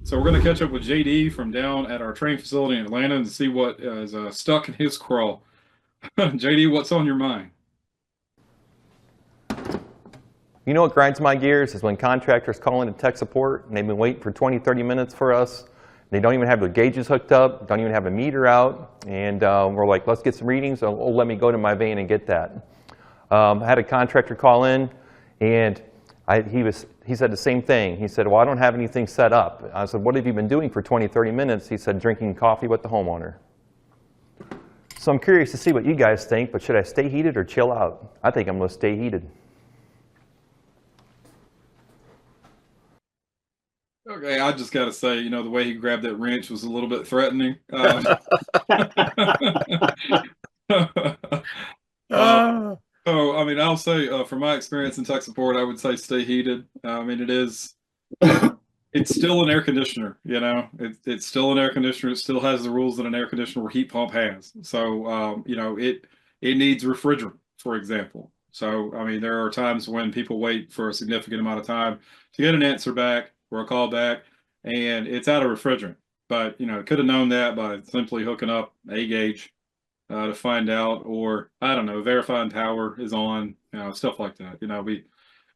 So we're going to catch up with JD from down at our training facility in Atlanta and see what is stuck in his crawl. JD, what's on your mind? You know what grinds my gears is when contractors call into tech support and they've been waiting for 20, 30 minutes for us. They don't even have the gauges hooked up, don't even have a meter out, and we're like, let's get some readings. Oh, let me go to my van and get that. I had a contractor call in, and he said the same thing. He said, well, I don't have anything set up. I said, what have you been doing for 20, 30 minutes? He said, drinking coffee with the homeowner. So I'm curious to see what you guys think, but should I stay heated or chill out? I think I'm going to stay heated. Okay, I just got to say, you know, the way he grabbed that wrench was a little bit threatening. Uh, Ah. so, I mean, I'll say from my experience in tech support, I would say stay heated. I mean, it's still an air conditioner, you know, it's still an air conditioner. It still has the rules that an air conditioner or heat pump has. So, you know, it needs refrigerant, for example. So, I mean, there are times when people wait for a significant amount of time to get an answer back or a call back, and it's out of refrigerant. But, you know, could have known that by simply hooking up a gauge to find out, or I don't know, verifying power is on, you know, stuff like that. You know, we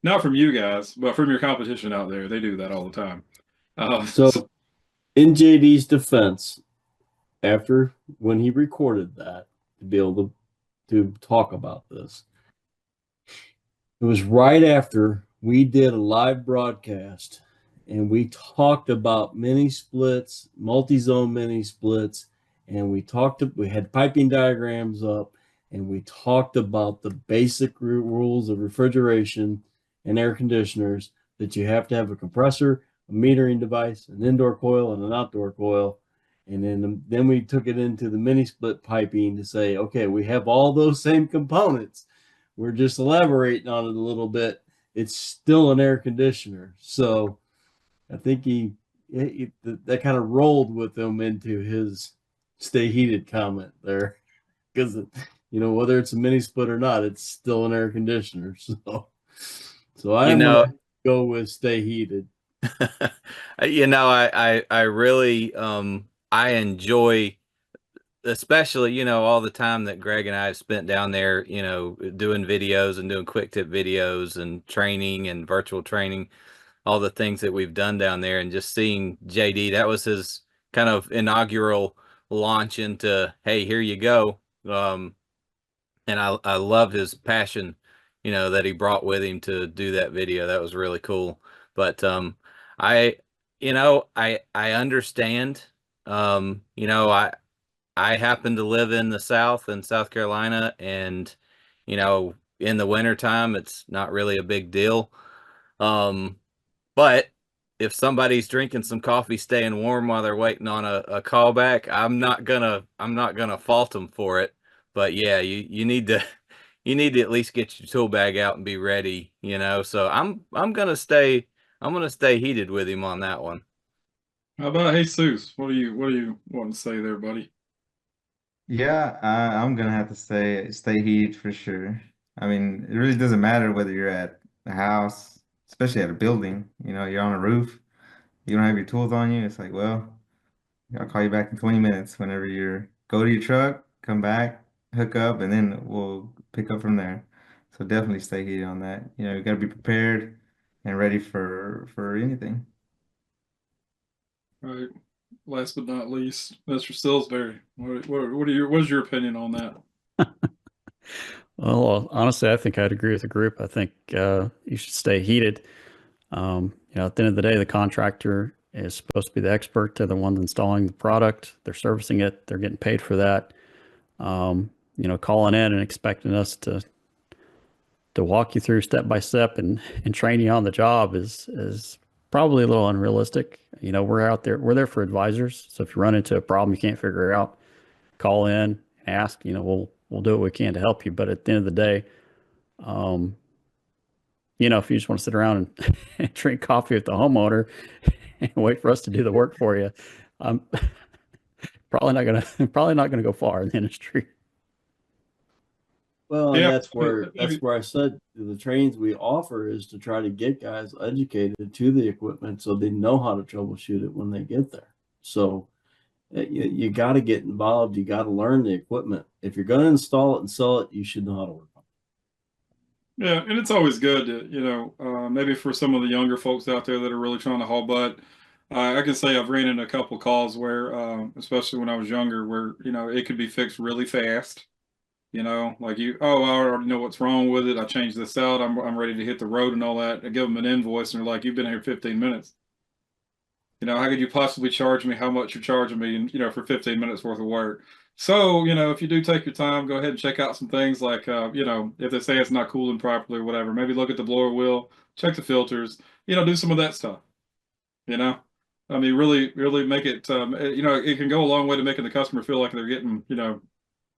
not from you guys, but from your competition out there, they do that all the time. So, in JD's defense, after when he recorded that to be able to talk about this, it was right after we did a live broadcast and we talked about mini splits, multi-zone mini splits, and we had piping diagrams up, and we talked about the basic rules of refrigeration and air conditioners, that you have to have a compressor, a metering device, an indoor coil, and an outdoor coil. And then we took it into the mini split piping to say, okay, we have all those same components. We're just elaborating on it a little bit. It's still an air conditioner. So I think that kind of rolled with him into his stay heated comment there, because you know, whether it's a mini split or not, it's still an air conditioner. So I'm gonna go with stay heated. You know, I really I enjoy, especially, you know, all the time that Greg and I have spent down there, you know, doing videos and doing quick tip videos and training and virtual training, all the things that we've done down there, and just seeing JD, that was his kind of inaugural launch into, hey, here you go. And I love his passion, you know, that he brought with him to do that video. That was really cool. But I, you know, I understand. You know, I happen to live in the South, in South Carolina, and you know, in the wintertime, it's not really a big deal. But if somebody's drinking some coffee, staying warm while they're waiting on a callback, I'm not gonna fault them for it. But yeah, you need to you need to at least get your tool bag out and be ready, you know. So I'm gonna stay heated with him on that one. How about Jesus? What do you want to say there, buddy? Yeah, I'm gonna have to say stay heat for sure. I mean, it really doesn't matter whether you're at a house, especially at a building. You know, you're on a roof, you don't have your tools on you. It's like, well, I'll call you back in 20 minutes whenever you're go to your truck, come back, hook up, and then we'll pick up from there. So definitely stay heated on that. You know, you gotta be prepared and ready for anything. All right. Last but not least, Mr. Stillsbury. What is your opinion on that? Well, honestly, I think I'd agree with the group. I think you should stay heated. You know, at the end of the day, the contractor is supposed to be the expert. They're the ones installing the product. They're servicing it. They're getting paid for that. You know, calling in and expecting us to walk you through step by step and train you on the job is probably a little unrealistic. You know, we're there for advisors. So if you run into a problem you can't figure out, call in, ask. You know, we'll do what we can to help you. But at the end of the day, you know, if you just want to sit around and drink coffee with the homeowner and wait for us to do the work for you, I'm probably not gonna go far in the industry. Well, and Yeah. that's where I said the trainings we offer is to try to get guys educated to the equipment so they know how to troubleshoot it when they get there. So you got to get involved. You got to learn the equipment. If you're going to install it and sell it, you should know how to work on it. Yeah, and it's always good to, maybe for some of the younger folks out there that are really trying to haul butt. I can say I've ran into a couple calls where, especially when I was younger, where, it could be fixed really fast. Like oh, I already know what's wrong with it. I changed this out. I'm ready to hit the road and all that. I give them an invoice and they're like, you've been here 15 minutes. How could you possibly charge me how much you're charging me, and, for 15 minutes worth of work? So, if you do take your time, go ahead and check out some things like, if they say it's not cooling properly or whatever, maybe look at the blower wheel, check the filters, do some of that stuff, you know? I mean, really, really make it, it can go a long way to making the customer feel like they're getting,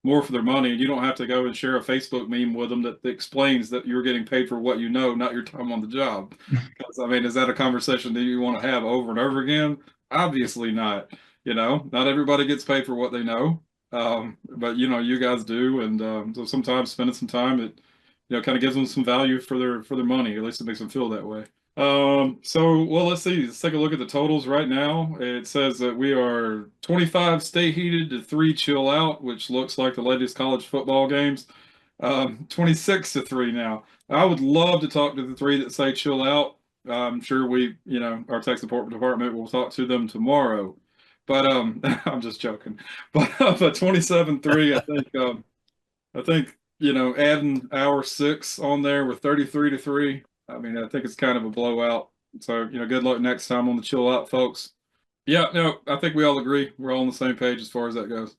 more for their money. You don't have to go and share a Facebook meme with them that explains that you're getting paid for what you know, not your time on the job. Because, I mean, is that a conversation that you want to have over and over again? Obviously not. Not everybody gets paid for what they know. But you guys do, and so sometimes spending some time, it kind of gives them some value for their money. At least it makes them feel that way. Well, let's see. Let's take a look at the totals right now. It says that we are 25 stay heated to 3 chill out, which looks like the latest college football games. 26 to 3 now. I would love to talk to the 3 that say chill out. I'm sure our tech support department will talk to them tomorrow. But I'm just joking. But 27-3, I think adding hour 6 on there with 33 to 3. I mean, I think it's kind of a blowout. So, good luck next time on the chill out, folks. Yeah, no, I think we all agree. We're all on the same page as far as that goes.